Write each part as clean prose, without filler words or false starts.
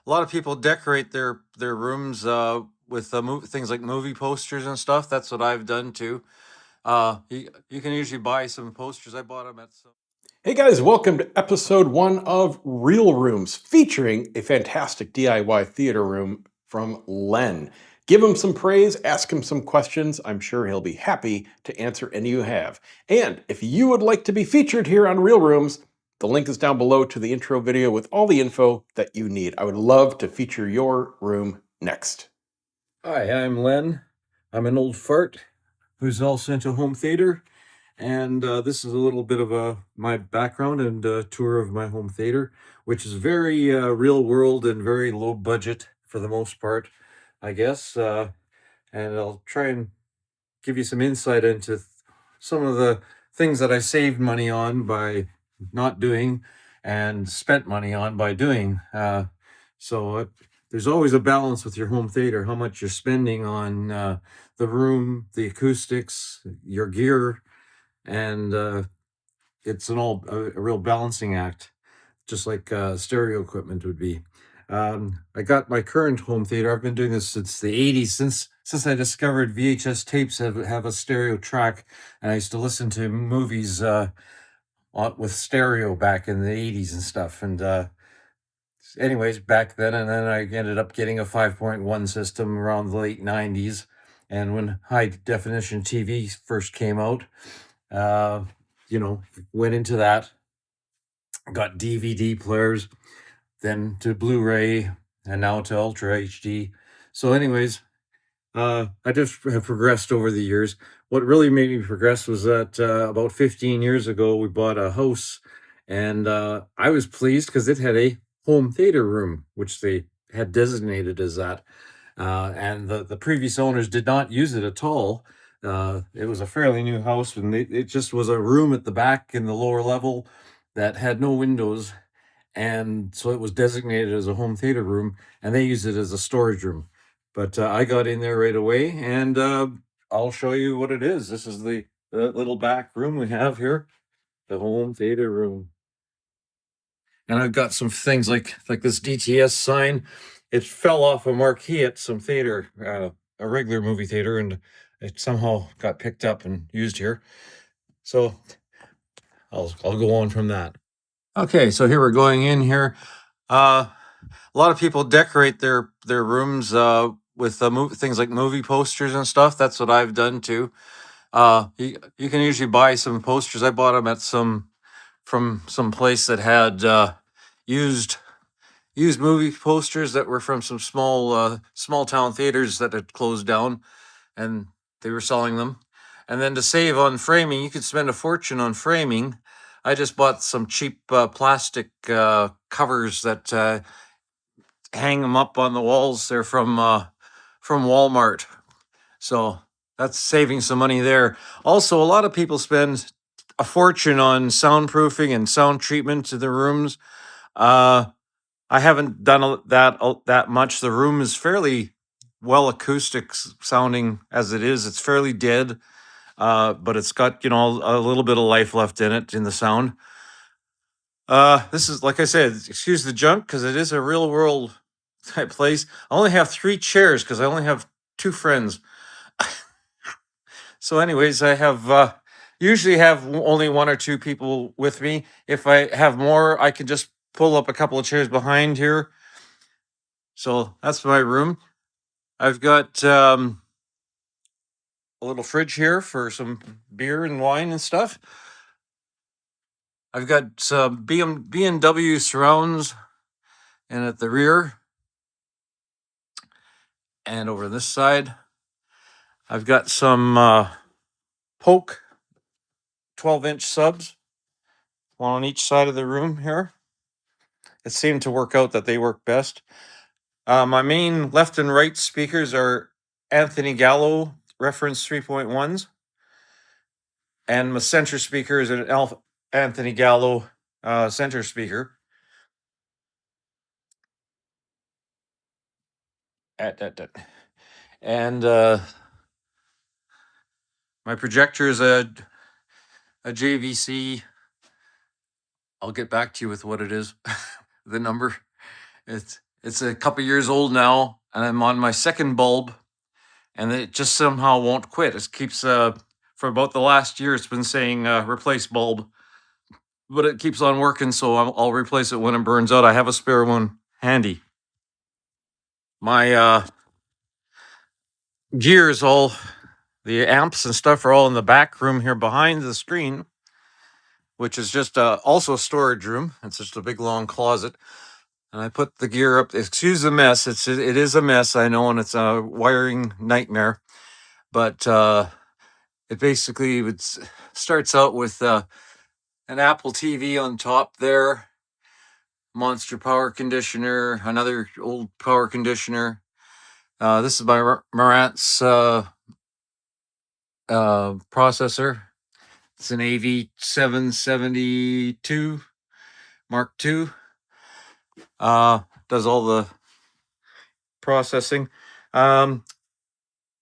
A lot of people decorate their rooms with things like movie posters and stuff. That's what I've done too. You can usually buy some posters. I bought them at some. Hey guys, welcome to episode 1 of Real Rooms, featuring a fantastic DIY theater room from Len. Give him some praise, ask him some questions. I'm sure he'll be happy to answer any you have. And if you would like to be featured here on Real Rooms, the link is down below to the intro video with all the info that you need. I would love to feature your room next. Hi, I'm Len. I'm an old fart who's also into home theater. And this is a little bit of my background and tour of my home theater, which is very real world and very low budget for the most part, I guess. And I'll try and give you some insight into some of the things that I saved money on by not doing and spent money on by doing. There's always a balance with your home theater, how much you're spending on the room, the acoustics, your gear, and it's a real balancing act, just like stereo equipment would be. I got my current home theater. I've been doing this since the 80s, since I discovered VHS tapes have a stereo track, and I used to listen to movies with stereo back in the 80s and stuff. And anyways, back then, and then I ended up getting a 5.1 system around the late 90s. And when high definition TV first came out, went into that, got DVD players, then to Blu-ray, and now to Ultra HD. So anyways, I just have progressed over the years. What really made me progress was that about 15 years ago, we bought a house, and I was pleased because it had a home theater room, which they had designated as that. And the previous owners did not use it at all. It was a fairly new house, and it just was a room at the back in the lower level that had no windows. And so it was designated as a home theater room, and they used it as a storage room. But I got in there right away, and I'll show you what it is. This is the little back room we have here, the home theater room. And I've got some things like this DTS sign. It fell off a marquee at some theater, a regular movie theater, and it somehow got picked up and used here. So I'll go on from that. Okay, so here we're going in here. A lot of people decorate their rooms with things like movie posters and stuff. That's what I've done too. You can usually buy some posters. I bought them at from some place that had used movie posters that were from some small town theaters that had closed down, and they were selling them. And then to save on framing, you could spend a fortune on framing. I just bought some cheap plastic covers that hang them up on the walls. They're from Walmart, so that's saving some money there. Also, a lot of people spend a fortune on soundproofing and sound treatment to the rooms. I haven't done that much. The room is fairly well acoustic sounding as it is. It's fairly dead, but it's got a little bit of life left in it in the sound. This is, like I said, excuse the junk because it is a real world type place. I only have 3 chairs because I only have 2 friends. So anyways, I have usually have only 1 or 2 people with me. If I have more, I can just pull up a couple of chairs behind here. So that's my room. I've got a little fridge here for some beer and wine and stuff. I've got some B&W surrounds, and at the rear and over this side, I've got some Polk 12-inch subs, one on each side of the room here. It seemed to work out that they work best. My main left and right speakers are MkII Gallo Reference 3.1s, and my center speaker is an MkII Gallo center speaker. And my projector is a JVC. I'll get back to you with what it is, the number. It's a couple years old now, and I'm on my second bulb, and it just somehow won't quit. It keeps for about the last year, it's been saying replace bulb, but it keeps on working. So I'll replace it when it burns out. I have a spare one handy. My gears, all the amps and stuff, are all in the back room here behind the screen, which is just also a storage room. It's just a big long closet. And I put the gear up. Excuse the mess. It is a mess, I know, and it's a wiring nightmare. But it basically starts out with an Apple TV on top there, Monster power conditioner, another old power conditioner. This is my Marantz processor. It's an AV772 Mark II. Does all the processing. Then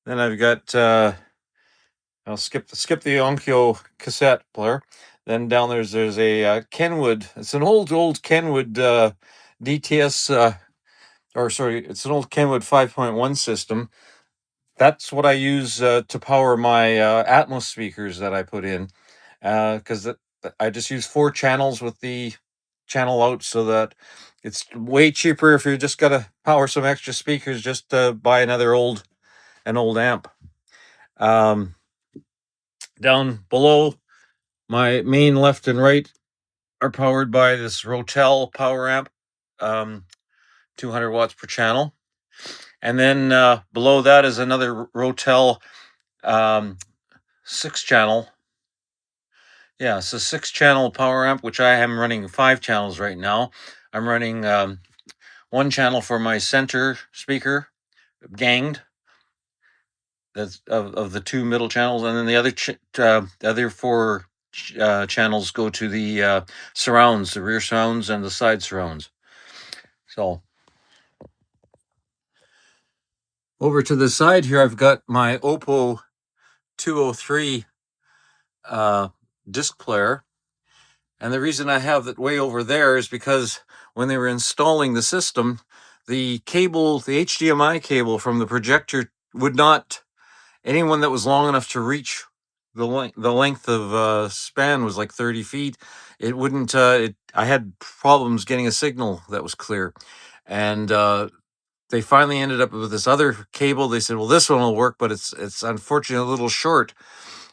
I've got I'll skip the MkII cassette player. Then down there's a Kenwood. It's an old Kenwood DTS it's an old Kenwood 5.1 system. That's what I use to power my Atmos speakers that I put in, because I just use 4 channels with the channel out, so that it's way cheaper if you just got to power some extra speakers, just to buy an old amp. Down below, my main left and right are powered by this Rotel power amp, 200 watts per channel. And then below that is another Rotel 6-channel. Yeah, it's a 6-channel power amp, which I am running 5 channels right now. I'm running 1 channel for my center speaker, ganged. That's of the 2 middle channels, and then the other 4 channels go to the surrounds, the rear surrounds and the side surrounds. So over to the side here, I've got my Oppo 203 disc player. And the reason I have it way over there is because when they were installing the system, the HDMI cable from the projector would not, anyone that was long enough to reach the length of span was like 30 feet. It wouldn't, I had problems getting a signal that was clear. And they finally ended up with this other cable. They said, well, this one will work, but it's unfortunately a little short.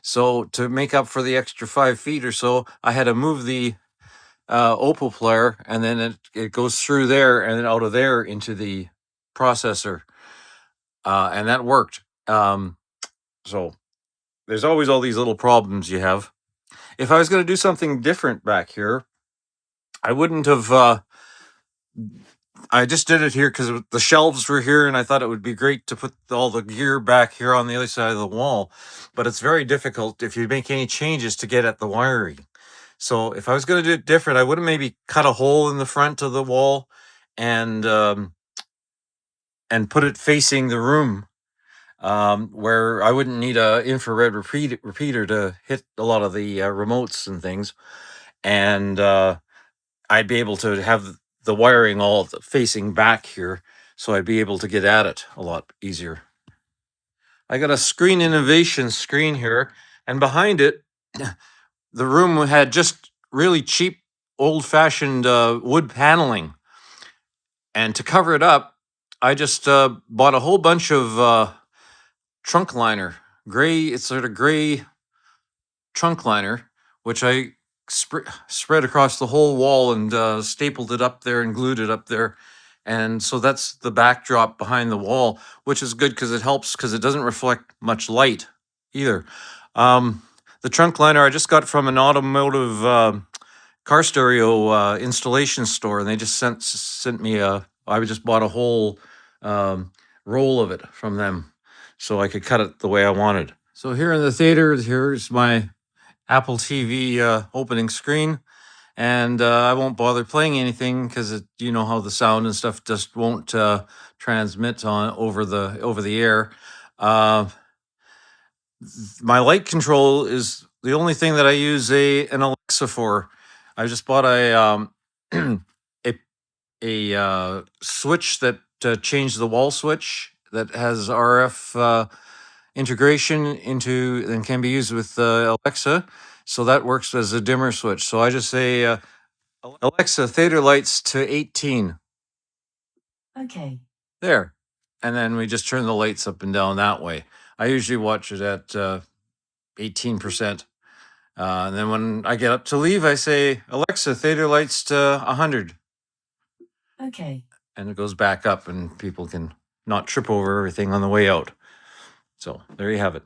So to make up for the extra 5 feet or so, I had to move the Oppo player, and then it goes through there and then out of there into the processor. And that worked. So there's always all these little problems you have. If I was going to do something different back here, I wouldn't have... I just did it here because the shelves were here, and I thought it would be great to put all the gear back here on the other side of the wall. But it's very difficult if you make any changes to get at the wiring. So if I was going to do it different, I would have maybe cut a hole in the front of the wall and put it facing the room, where I wouldn't need a infrared repeater to hit a lot of the remotes and things. And I'd be able to have the wiring all facing back here, so I'd be able to get at it a lot easier. I got a Screen Innovation screen here, and behind it, the room had just really cheap, old-fashioned wood paneling. And to cover it up, I just bought a whole bunch of trunk liner, it's sort of gray trunk liner, which I spread across the whole wall and stapled it up there and glued it up there. And so that's the backdrop behind the wall, which is good because it helps, because it doesn't reflect much light either. The trunk liner I just got from an automotive car stereo installation store, and they just sent me I just bought a whole roll of it from them, so I could cut it the way I wanted. So here in the theater, here's my Apple TV opening screen, and I won't bother playing anything because you know how the sound and stuff just won't transmit over the air. My light control is the only thing that I use an Alexa for. I just bought a a switch that changed the wall switch that has RF integration into and can be used with Alexa. So that works as a dimmer switch. So I just say, Alexa, theater lights to 18. Okay. There. And then we just turn the lights up and down that way. I usually watch it at 18%. And then when I get up to leave, I say, Alexa, theater lights to 100. Okay. And it goes back up and people can not trip over everything on the way out. So there you have it.